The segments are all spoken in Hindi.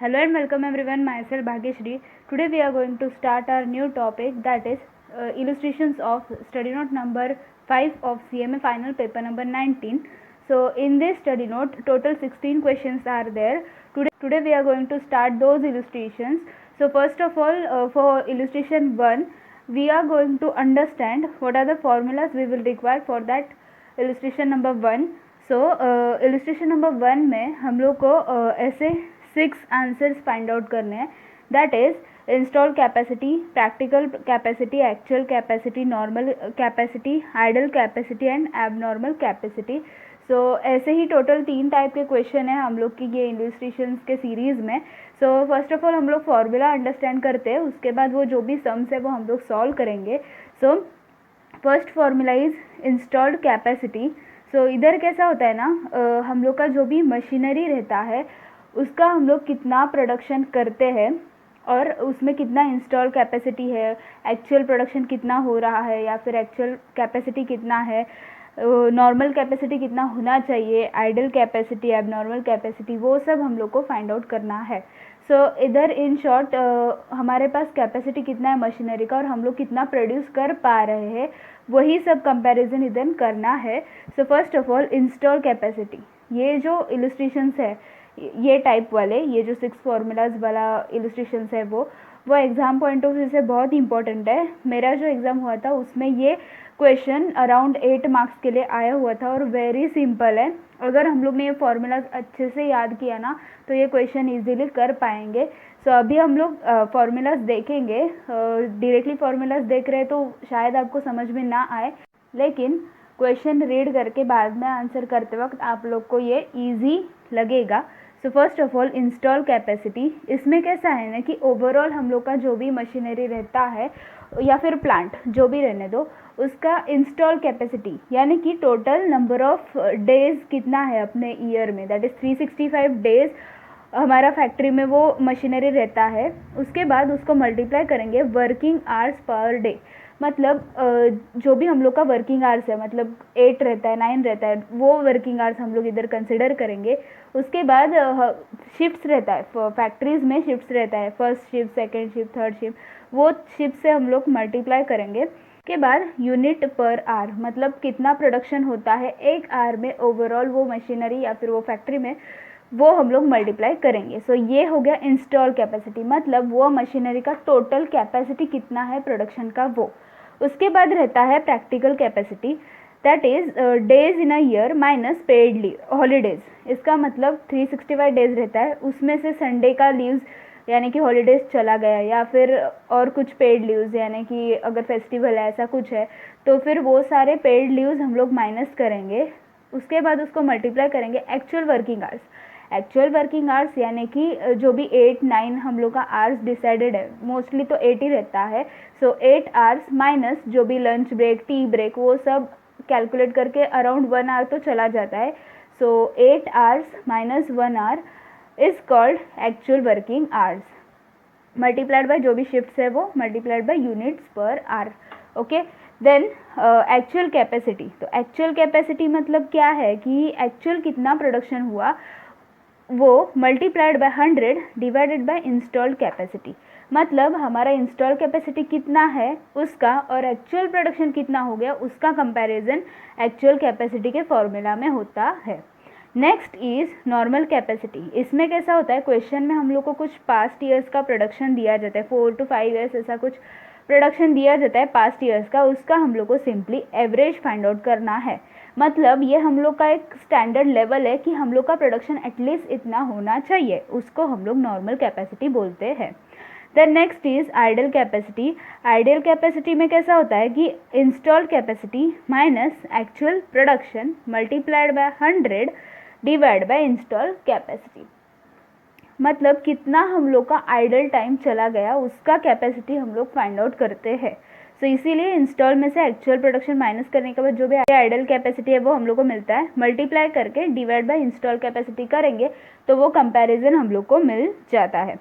Hello and welcome everyone, myself Bhagyashree. Today we are going to start our new topic, that is illustrations of study note number 5 of CMA final paper number 19. So in this study note total 16 questions are there. Today we are going to start those illustrations. So first of all, for illustration 1 we are going to understand what are the formulas we will require for that illustration number 1. So illustration number 1 में हम लोग को ऐसे 6 आंसर्स फाइंड आउट करने हैं, that is install capacity, practical capacity, actual capacity, normal capacity, idle capacity and abnormal capacity. So ऐसे ही टोटल 3 टाइप के क्वेश्चन हैं हम लोग की ये इलस्ट्रेशंस के सीरीज़ में. सो फर्स्ट ऑफ ऑल हम लोग फॉर्मूला अंडरस्टैंड करते हैं, उसके बाद वो जो भी सम्स है वो हम लोग सॉल्व करेंगे. So first formula is installed capacity. So इधर कैसा होता है ना, हम लोग का जो भी मशीनरी रहता है उसका हम लोग कितना प्रोडक्शन करते हैं और उसमें कितना इंस्टॉल कैपेसिटी है, एक्चुअल प्रोडक्शन कितना हो रहा है या फिर एक्चुअल कैपेसिटी कितना है, नॉर्मल कैपेसिटी कितना होना चाहिए, आइडल कैपेसिटी, एबनॉर्मल कैपेसिटी, वो सब हम लोग को फाइंड आउट करना है. सो इधर इन शॉर्ट हमारे पास कैपेसिटी कितना है मशीनरी का और हम लोग कितना प्रोड्यूस कर पा रहे हैं, वही सब कंपैरिजन इधर करना है. So first of all install capacity, ये जो इलस्ट्रेशंस है ये टाइप वाले, ये जो 6 फॉर्मूलाज वाला इलस्ट्रेशंस है वो एग्ज़ाम पॉइंट ऑफ व्यू से बहुत इंपॉर्टेंट है. मेरा जो एग्ज़ाम हुआ था उसमें ये क्वेश्चन अराउंड 8 मार्क्स के लिए आया हुआ था और वेरी सिंपल है. अगर हम लोग ने ये फॉर्मूलाज अच्छे से याद किया ना तो ये क्वेश्चन इजीली कर पाएंगे. सो अभी हम लोग फॉर्मूलाज देखेंगे. डायरेक्टली फॉर्मूलाज देख रहे हैं तो शायद आपको समझ में ना आए, लेकिन क्वेश्चन रीड करके बाद में आंसर करते वक्त आप लोग को ये ईजी लगेगा. So first of all install capacity, इसमें कैसा है ना कि ओवरऑल हम लोग का जो भी मशीनरी रहता है या फिर प्लांट जो भी रहने दो, उसका इंस्टॉल कैपेसिटी यानी कि टोटल नंबर ऑफ डेज कितना है अपने ईयर में, दैट इज़ 365 डेज हमारा फैक्ट्री में वो मशीनरी रहता है. उसके बाद उसको मल्टीप्लाई करेंगे वर्किंग आवर्स पर डे. मतलब जो भी हम लोग का वर्किंग आवर्स है, मतलब 8 रहता है, 9 रहता है, वो वर्किंग आवर्स हम लोग इधर कंसिडर करेंगे. उसके बाद शिफ्ट्स रहता है, फैक्ट्रीज़ में शिफ्ट्स रहता है, first shift, second shift, third shift, वो शिफ्ट से हम लोग मल्टीप्लाई करेंगे. के बाद यूनिट पर आवर, मतलब कितना प्रोडक्शन होता है एक आवर में ओवरऑल वो मशीनरी या फिर वो फैक्ट्री में, वो हम लोग मल्टीप्लाई करेंगे. सो ये हो गया इंस्टॉल कैपेसिटी, मतलब वो मशीनरी का टोटल कैपेसिटी कितना है प्रोडक्शन का वो. उसके बाद रहता है practical capacity, that is days in a year minus paid leave holidays. इसका मतलब 365 डेज रहता है, उसमें से संडे का लीव्स यानी कि हॉलीडेज चला गया या फिर और कुछ पेड लीव्स यानी कि अगर फेस्टिवल है ऐसा कुछ है तो फिर वो सारे पेड लीव्स हम लोग माइनस करेंगे. उसके बाद उसको मल्टीप्लाई करेंगे actual working hours. Actual working hours यानी कि जो भी 8-9 हम लोग का आवर्स डिसाइडेड है, मोस्टली तो 8 ही रहता है. सो 8 आवर्स माइनस जो भी लंच ब्रेक, टी ब्रेक, वो सब कैलकुलेट करके अराउंड 1 आवर तो चला जाता है. So 8 hours minus 1 hour is called actual working hours, multiplied by जो भी शिफ्ट्स है वो multiplied by units per hour. Okay, then actual capacity. तो एक्चुअल कैपेसिटी मतलब क्या है कि एक्चुअल कितना प्रोडक्शन हुआ वो multiplied by 100 divided by installed capacity. मतलब हमारा इंस्टॉल कैपेसिटी कितना है उसका और एक्चुअल प्रोडक्शन कितना हो गया उसका कंपैरिजन एक्चुअल कैपेसिटी के फॉर्मूला में होता है. Next is normal capacity. इसमें कैसा होता है, क्वेश्चन में हम लोग को कुछ पास्ट ईयर्स का प्रोडक्शन दिया जाता है, 4 to 5 ईयर्स ऐसा कुछ प्रोडक्शन दिया जाता है पास्ट ईयर्स का, उसका हम लोग को सिंपली एवरेज फाइंड आउट करना है. मतलब ये हम लोग का एक स्टैंडर्ड लेवल है कि हम लोग का प्रोडक्शन एटलीस्ट इतना होना चाहिए, उसको हम लोग नॉर्मल कैपेसिटी बोलते हैं. Then next is idle capacity. Idle capacity में कैसा होता है कि install capacity minus actual production multiplied by 100 divide by install capacity. मतलब कितना हम लोग का आइडल टाइम चला गया उसका कैपेसिटी हम लोग फाइंड आउट करते हैं. सो इसीलिए इंस्टॉल में से एक्चुअल प्रोडक्शन माइनस करने के बाद जो भी आइडल कैपेसिटी है वो हम लोग को मिलता है, मल्टीप्लाई करके डिवाइड बाय इंस्टॉल कैपेसिटी करेंगे तो वो कंपैरिजन हम लोग को मिल जाता है.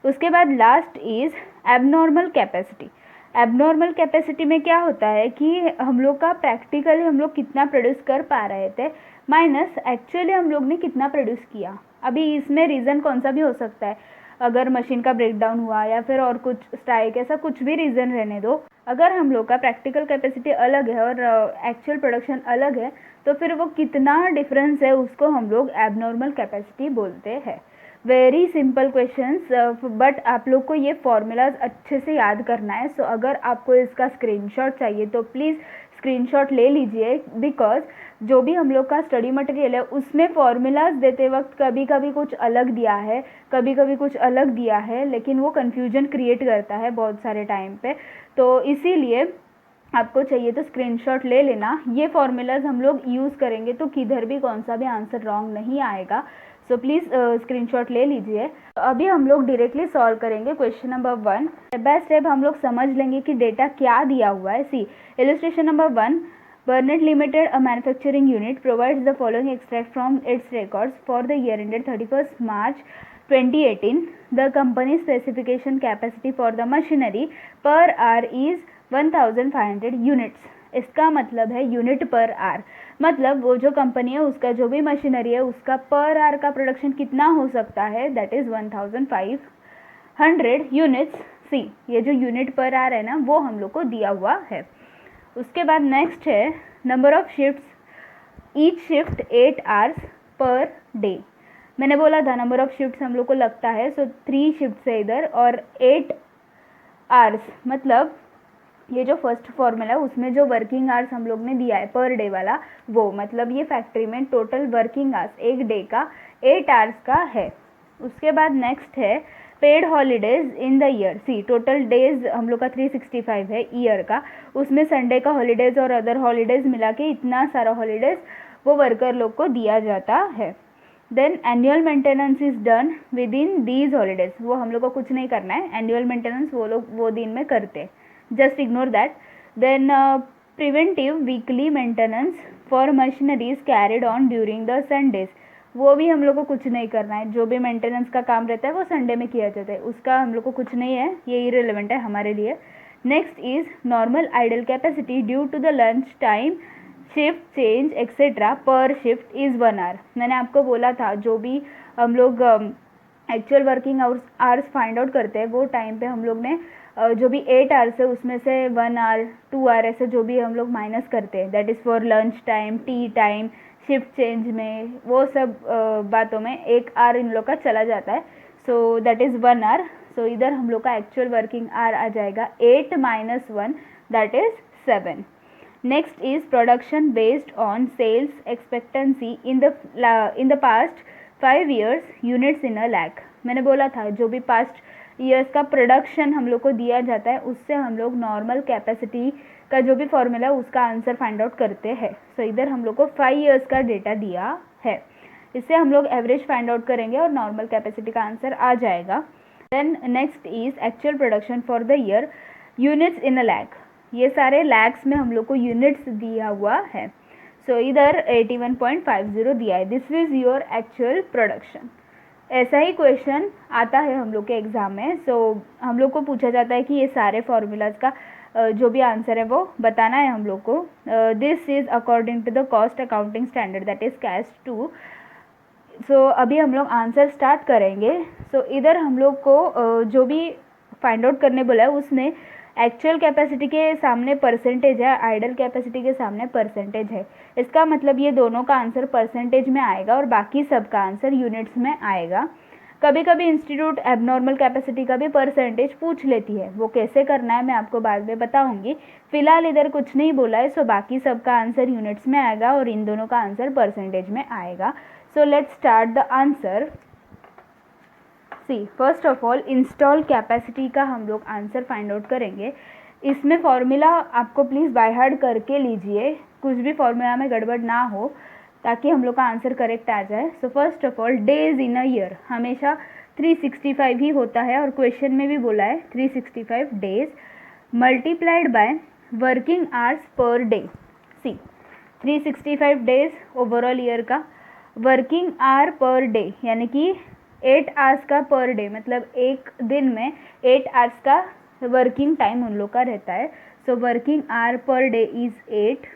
उसके बाद last is abnormal capacity. Abnormal capacity में क्या होता है कि हम लोग का प्रैक्टिकली हम लोग कितना प्रोड्यूस कर पा रहे थे माइनस एक्चुअली हम लोग ने कितना प्रोड्यूस किया, अभी इसमें रीज़न कौन सा भी हो सकता है, अगर मशीन का ब्रेकडाउन हुआ या फिर और कुछ स्ट्राइक, ऐसा कुछ भी रीज़न रहने दो, अगर हम लोग का प्रैक्टिकल कैपेसिटी अलग है और एक्चुअल प्रोडक्शन अलग है तो फिर वो कितना डिफरेंस है उसको हम लोग एबनॉर्मल कैपेसिटी बोलते हैं। वेरी सिंपल क्वेश्चंस, बट आप लोग को ये फॉर्मूलाज अच्छे से याद करना है। सो अगर आपको इसका स्क्रीनशॉट चाहिए तो प्लीज़ स्क्रीनशॉट ले लीजिए, बिकॉज जो भी हम लोग का स्टडी मटेरियल है उसमें फॉर्मूलाज देते वक्त कभी कभी कुछ अलग दिया है, कभी कभी कुछ अलग दिया है, लेकिन वो कन्फ्यूजन क्रिएट करता है बहुत सारे टाइम पे। तो इसीलिए आपको चाहिए तो स्क्रीनशॉट ले लेना। ये फॉर्मूलाज हम लोग यूज़ करेंगे तो किधर भी कौन सा भी आंसर रॉन्ग नहीं आएगा। सो प्लीज़ स्क्रीनशॉट ले लीजिए। अभी हम लोग डायरेक्टली सॉल्व करेंगे question number 1। Step by step हम लोग समझ लेंगे कि डेटा क्या दिया हुआ है। सी illustration number 1, Burnett Limited, a manufacturing unit, provides the following extract from its records for the year ended 31st March 2018. The company's specification capacity for the machinery per hour is 1500 units. इसका मतलब है यूनिट पर आर, मतलब वो जो कंपनी है उसका जो भी मशीनरी है उसका पर आर का प्रोडक्शन कितना हो सकता है, दैट इज़ 1500 यूनिट्स। सी ये जो यूनिट पर आर है ना वो हम लोग को दिया हुआ है। उसके बाद नेक्स्ट है number of shifts, each shift 8 hours per day. मैंने बोला था नंबर ऑफ शिफ्ट्स हम लोग को लगता है, सो 3 शिफ्ट्स है इधर और 8 आवर्स, मतलब ये जो फर्स्ट फॉर्मूला है उसमें जो वर्किंग आवर्स हम लोग ने दिया है पर डे वाला, वो मतलब ये फैक्ट्री में टोटल वर्किंग आवर्स एक डे का 8 आवर्स का है। उसके बाद नेक्स्ट है paid holidays in the year. See total days हम लोग का 365 है ईयर का, उसमें संडे का हॉलीडेज और अदर हॉलीडेज मिला के इतना सारा हॉलीडेज वो वर्कर लोग को दिया जाता है। Then annual maintenance is done within these holidays, वो हम लोग को कुछ नहीं करना है, एनुअल मेंटेनेंस वो लोग वो दिन में करते, just ignore that. Then preventive weekly maintenance for machineries carried on during the Sundays, वो भी हम लोग को कुछ नहीं करना है, जो भी मेंटेनेंस का काम रहता है वो संडे में किया जाता है, उसका हम लोग को कुछ नहीं है, ये इरेलेवेंट है हमारे लिए। Next is normal idle capacity due to the lunch time, shift change etcetera per shift is 1 hour. मैंने आपको बोला था जो भी हम लोग actual working hours find out करते हैं वो टाइम पे हम लोग ने जो भी 8 आवर्स है उसमें से 1 आवर 2 आवर ऐसे जो भी हम लोग माइनस करते हैं, that is for lunch time, T time, shift change में, वो सब बातों में 1 आवर इन लोग का चला जाता है, सो दैट इज़ 1 आवर। सो इधर हम लोग का एक्चुअल वर्किंग आवर आ जाएगा 8 - 1, that is 7। Next is production based on sales expectancy in the past 5 years units in a lakh. मैंने बोला था जो भी पास्ट ईयर्स का प्रोडक्शन हम लोग को दिया जाता है उससे हम लोग नॉर्मल कैपेसिटी का जो भी फॉर्मूला है उसका आंसर फाइंड आउट करते हैं। सो इधर हम लोग को 5 years का डेटा दिया है, इससे हम लोग एवरेज फाइंड आउट करेंगे और नॉर्मल कैपेसिटी का आंसर आ जाएगा। Then next is actual production for the year, units in a lakh, ये सारे लैक्स में हम लोग को यूनिट्स दिया हुआ है, सो इधर 81.50 दिया है, this is your actual production. ऐसा ही क्वेश्चन आता है हम लोग के एग्ज़ाम में। सो हम लोग को पूछा जाता है कि ये सारे फॉर्मूलाज का जो भी आंसर है वो बताना है हम लोग को। This is according to the cost accounting standard, that is CAS 2। So अभी हम लोग आंसर स्टार्ट करेंगे। सो इधर हम लोग को जो भी फाइंड आउट करने बोला है उसमें एक्चुअल कैपेसिटी के सामने परसेंटेज है, आइडल कैपेसिटी के सामने परसेंटेज है, इसका मतलब ये दोनों का आंसर परसेंटेज में आएगा और बाकी सब का आंसर यूनिट्स में आएगा। कभी कभी इंस्टीट्यूट एबनॉर्मल कैपेसिटी का भी परसेंटेज पूछ लेती है, वो कैसे करना है मैं आपको बाद में बताऊंगी। फिलहाल इधर कुछ नहीं बोला है, सो बाकी सब का आंसर यूनिट्स में आएगा और इन दोनों का आंसर परसेंटेज में आएगा। So let's start the answer. See first of all install capacity का हम लोग आंसर फाइंड आउट करेंगे। इसमें फॉर्मूला आपको प्लीज़ बाय हार्ट करके लीजिए, कुछ भी फॉर्मूला में गड़बड़ ना हो ताकि हम लोग का आंसर करेक्ट आ जाए। So first of all days in a year हमेशा 365 ही होता है और क्वेश्चन में भी बोला है 365 days multiplied by working hours per day. See 365 days overall year का, वर्किंग आवर पर डे यानी कि 8 आवर्स का पर डे, मतलब एक दिन में 8 आवर्स का वर्किंग टाइम उन लोग का रहता है। So working hour per day is 8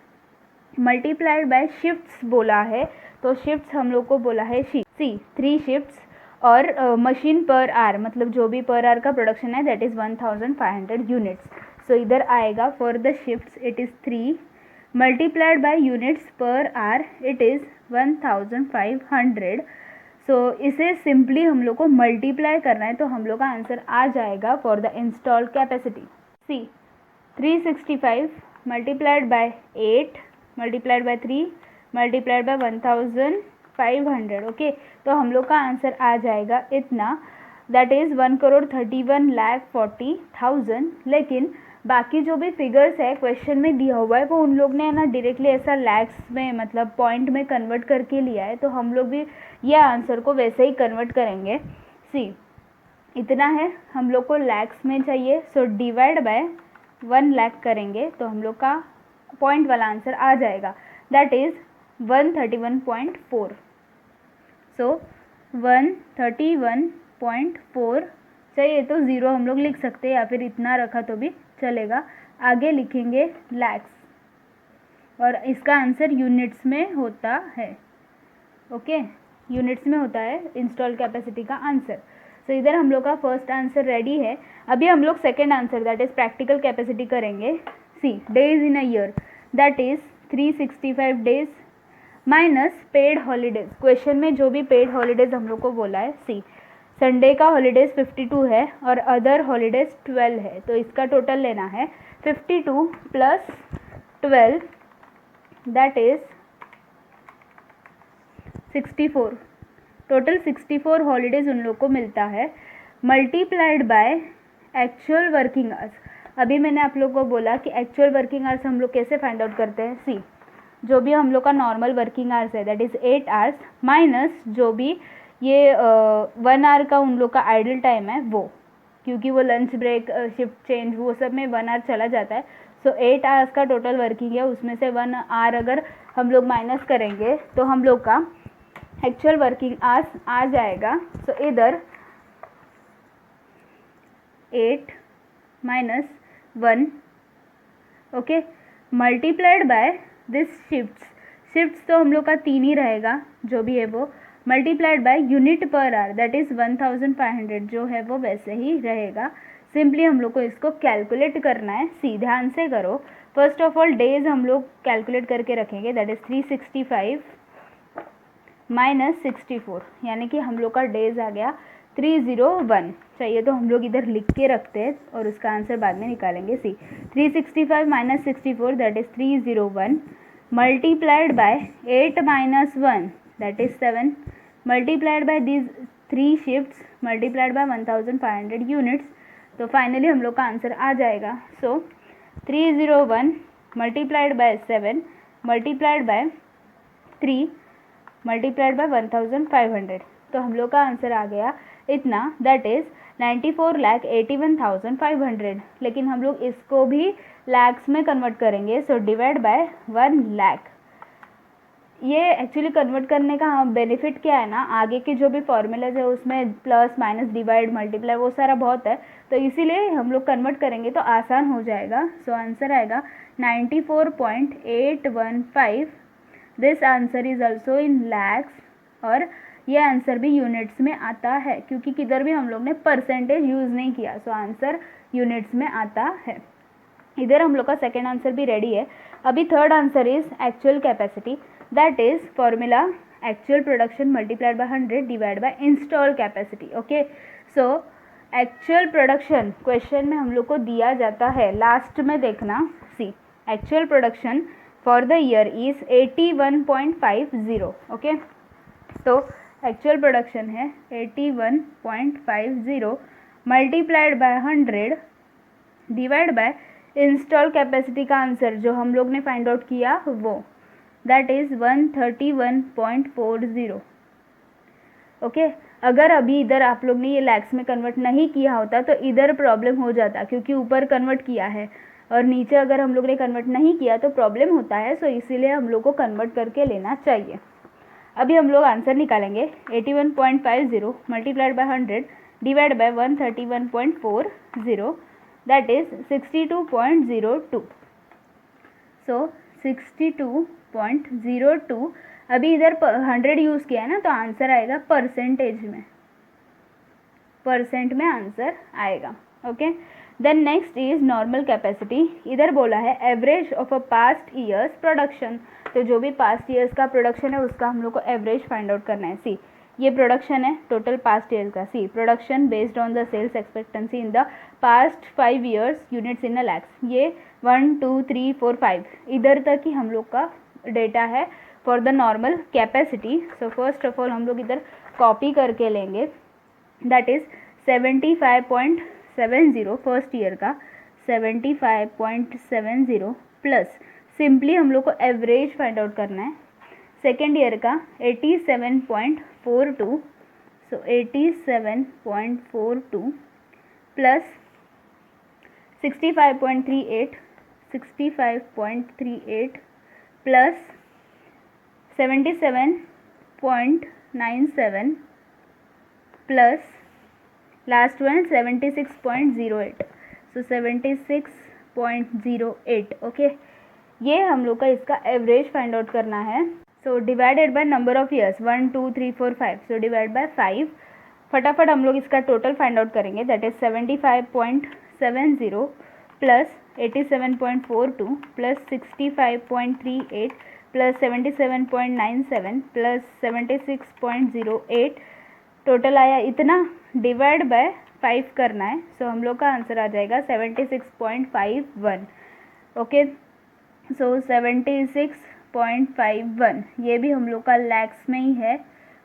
multiplied bye shifts बोला है तो शिफ्ट्स हम लोग को बोला है सी 3 शिफ्ट्स और मशीन पर आर मतलब जो भी पर आर का प्रोडक्शन है दैट इज़ 1500 यूनिट्स. सो इधर आएगा for the shifts it is 3 multiplied by units पर आर इट इज़ 1500. सो इसे सिंपली हम लोग को मल्टीप्लाई करना है तो हम लोग का आंसर आ जाएगा for the installed capacity see 365 multiplied by 8 multiplied by 3 multiplied by 1500. Okay, तो हम लोग का आंसर आ जाएगा इतना दैट इज़ 1,31,40,000. लेकिन बाकी जो भी फिगर्स है क्वेश्चन में दिया हुआ है वो उन लोग ने ना डायरेक्टली ऐसा लैक्स में मतलब पॉइंट में कन्वर्ट करके लिया है, तो हम लोग भी ये आंसर को वैसे ही कन्वर्ट करेंगे. सी इतना है हम लोग को लैक्स में चाहिए, सो डिवाइड बाय 1 लाख करेंगे तो हम लोग का पॉइंट वाला आंसर आ जाएगा दैट इज़ 131.4. सो 131.4 चाहिए तो ज़ीरो हम लोग लिख सकते हैं या फिर इतना रखा तो भी चलेगा. आगे लिखेंगे लैक्स और इसका आंसर यूनिट्स में होता है. ओके, यूनिट्स में होता है इंस्टॉल कैपेसिटी का आंसर. सो इधर हम लोग का फर्स्ट आंसर रेडी है. अभी हम लोग second answer that is practical capacity करेंगे. See days in a year that is 365 days minus paid holidays. Question में जो भी पेड हॉलीडेज हम लोग को बोला है सी संडे का हॉलीडेज 52 है और अदर हॉलीडेज 12 है, तो इसका टोटल लेना है 52 plus 12 that is 64. Total 64 holidays उन लोग को मिलता है multiplied by actual working hours. अभी मैंने आप लोग को बोला कि एक्चुअल वर्किंग आवर्स हम लोग कैसे फाइंड आउट करते हैं. सी जो भी हम लोग का नॉर्मल वर्किंग आवर्स है दैट इज़ 8 आवर्स माइनस जो भी ये 1 आवर का उन लोग का आइडल टाइम है वो, क्योंकि वो लंच ब्रेक शिफ्ट चेंज वो सब में 1 आवर चला जाता है. सो 8 आवर्स का टोटल वर्किंग है, उसमें से 1 आवर अगर हम लोग माइनस करेंगे तो हम लोग का एक्चुअल वर्किंग आवर्स आ जाएगा. सो इधर 8 minus 1 okay multiplied by this shifts तो हम लोग का 3 ही रहेगा जो भी है वो, multiplied by unit per hour that is 1500 जो है वो वैसे ही रहेगा. सिंपली हम लोग को इसको कैलकुलेट करना है. सी ध्यान से करो. फर्स्ट ऑफ ऑल डेज हम लोग कैलकुलेट करके रखेंगे दैट इज़ 365 माइनस 64 यानी कि हम लोग का डेज आ गया 301. चाहिए तो हम लोग इधर लिख के रखते हैं और उसका आंसर बाद में निकालेंगे. सी 365 minus 64 that is 301 multiplied by 8 minus 1 that is 7 multiplied by these 3 shifts multiplied by 1500 units. तो फाइनली हम लोग का आंसर आ जाएगा. सो 301 multiplied by 7 multiplied by 3 multiplied by 1500. तो हम लोग का आंसर आ गया इतना दैट इज़ 94,81,500. लेकिन हम लोग इसको भी लैक्स में कन्वर्ट करेंगे. So divide by 1 lakh. ये एक्चुअली कन्वर्ट करने का बेनिफिट क्या है ना, आगे के जो भी फॉर्मूलाज है उसमें प्लस माइनस डिवाइड मल्टीप्लाई वो सारा बहुत है, तो इसीलिए हम लोग कन्वर्ट करेंगे तो आसान हो जाएगा. सो आंसर आएगा 94.815. This answer is also in lakhs और ये आंसर भी यूनिट्स में आता है क्योंकि किधर भी हम लोग ने परसेंटेज यूज़ नहीं किया. सो आंसर यूनिट्स में आता है. इधर हम लोग का सेकेंड आंसर भी रेडी है. अभी third answer is actual capacity that is formula actual production multiplied by 100 divided by installed capacity. okay, so actual production question में हम लोग को दिया जाता है लास्ट में देखना. सी actual production for the year is 81.50. Okay, तो actual production है 81.50 multiplied by 100 divide by install capacity का आंसर जो हम लोग ने फाइंड आउट किया वो दैट इज़ 131.40. ओके, अगर अभी इधर आप लोग ने ये लैक्स में कन्वर्ट नहीं किया होता तो इधर प्रॉब्लम हो जाता क्योंकि ऊपर कन्वर्ट किया है और नीचे अगर हम लोग ने कन्वर्ट नहीं किया तो प्रॉब्लम होता है. सो इसीलिए हम लोग को कन्वर्ट करके लेना चाहिए. अभी हम लोग आंसर निकालेंगे 81.50 multiplied by 100 divide bye 131.40 that is 62.02. सो 62.02 अभी इधर 100 यूज़ किया है ना, तो आंसर आएगा परसेंटेज में, परसेंट में आंसर आएगा। Okay, then next is normal capacity. इधर बोला है average of a past years production, तो जो भी पास्ट ईयर्स का प्रोडक्शन है उसका हम लोग को एवरेज फाइंड आउट करना है। सी, ये प्रोडक्शन है टोटल पास्ट ईयर का। See, production based on the sales expectancy in the past 5 years units in a lakhs. ये 1 2 3 4 5 इधर तक ही हम लोग का डेटा है for the normal capacity. So first of all हम लोग इधर कॉपी करके लेंगे, दैट इज 75.70 फर्स्ट ईयर का 75.70 प्लस सिंपली हम लोग को एवरेज फाइंड आउट करना है सेकेंड ईयर का 87.42, सो 87.42 plus 65.38 plus 77.97 plus last one 76.08, सो 76.08। ओके, ये हम लोग का इसका एवरेज फाइंड आउट करना है। So divided by number of years 1 2 3 4 5, so divide by 5। फटाफट हम लोग इसका टोटल फाइंड आउट करेंगे, that is 75.70 plus 87.42 plus 65.38 plus 77.97 plus 76.08, total आया इतना, डिवाइड बाय 5 करना है। सो हम लोग का आंसर आ जाएगा 76.51। ओके, सो 76.51 ये भी हम लोग का लैक्स में ही है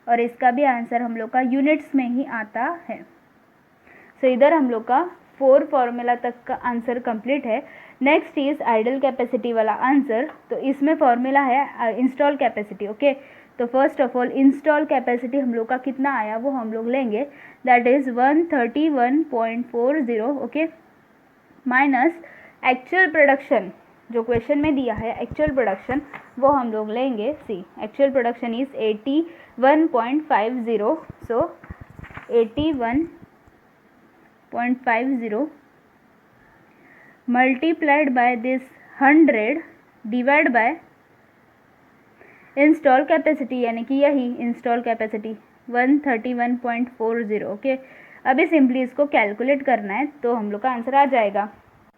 और इसका भी आंसर हम लोग का यूनिट्स में ही आता है। सो इधर हम लोग का 4 फॉर्मूला तक का आंसर कंप्लीट है। नेक्स्ट इज आइडल कैपेसिटी वाला आंसर। तो इसमें फॉर्मूला है इंस्टॉल कैपेसिटी। ओके, तो first of all install capacity हम लोग का कितना आया वो हम लोग लेंगे, that is 131.40। Okay, minus actual production जो क्वेश्चन में दिया है, एक्चुअल प्रोडक्शन वो हम लोग लेंगे। See, actual production is 81.50, so 81.50 multiplied by this 100 divide by install capacity, यानी कि यही इंस्टॉल कैपेसिटी 131.40। ओके, अभी सिंपली इसको कैलकुलेट करना है तो हम लोग का आंसर आ जाएगा।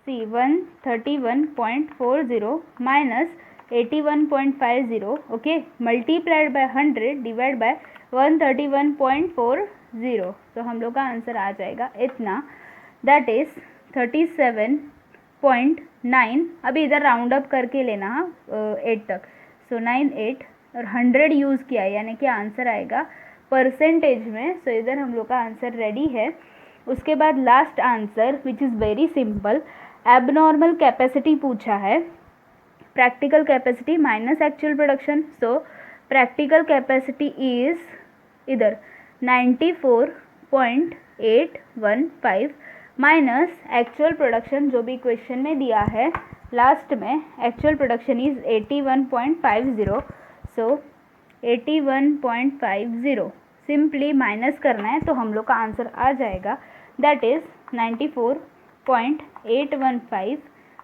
सी, 131.40 minus 81.50, okay, multiplied by 100 divide bye 131.40, तो हम लोग का आंसर आ जाएगा इतना, दैट इज 37.9। अभी इधर राउंड अप करके लेना 8 तक, सो 98 और 100 यूज़ किया है, यानी कि आंसर आएगा परसेंटेज में। सो इधर हम लोग का आंसर रेडी है। उसके बाद last answer which is very simple, abnormal capacity पूछा है, practical capacity minus actual production. So practical capacity is इधर 94.815 माइनस एक्चुअल प्रोडक्शन जो भी क्वेश्चन में दिया है लास्ट में, actual production is 81.50, so 81.50 simply minus करना है तो हम लोग का आंसर आ जाएगा, दैट इज 94.815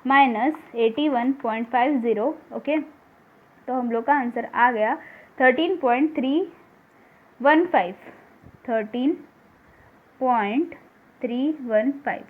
माइनस 81.50। ओके, तो हम लोग का आंसर आ गया 13.315।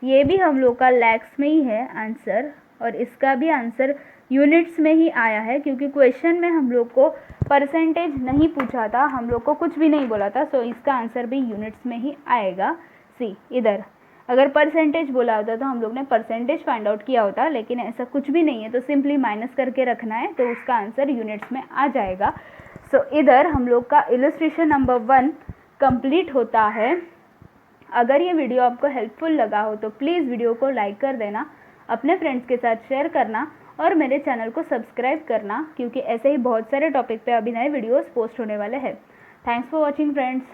ये भी हम लोग का लैक्स में ही है आंसर और इसका भी आंसर यूनिट्स में ही आया है, क्योंकि क्वेश्चन में हम लोग को परसेंटेज नहीं पूछा था, हम लोग को कुछ भी नहीं बोला था। सो इसका आंसर भी यूनिट्स में ही आएगा। सी, इधर अगर परसेंटेज बोला होता तो हम लोग ने परसेंटेज फाइंड आउट किया होता, लेकिन ऐसा कुछ भी नहीं है, तो सिंपली माइनस करके रखना है तो उसका आंसर यूनिट्स में आ जाएगा। सो इधर हम लोग का इलस्ट्रेशन नंबर 1 कंप्लीट होता है। अगर ये वीडियो आपको हेल्पफुल लगा हो तो प्लीज़ वीडियो को लाइक कर देना, अपने फ्रेंड्स के साथ शेयर करना और मेरे चैनल को सब्सक्राइब करना, क्योंकि ऐसे ही बहुत सारे टॉपिक पे अभी नए वीडियोस पोस्ट होने वाले हैं। Thanks for watching friends.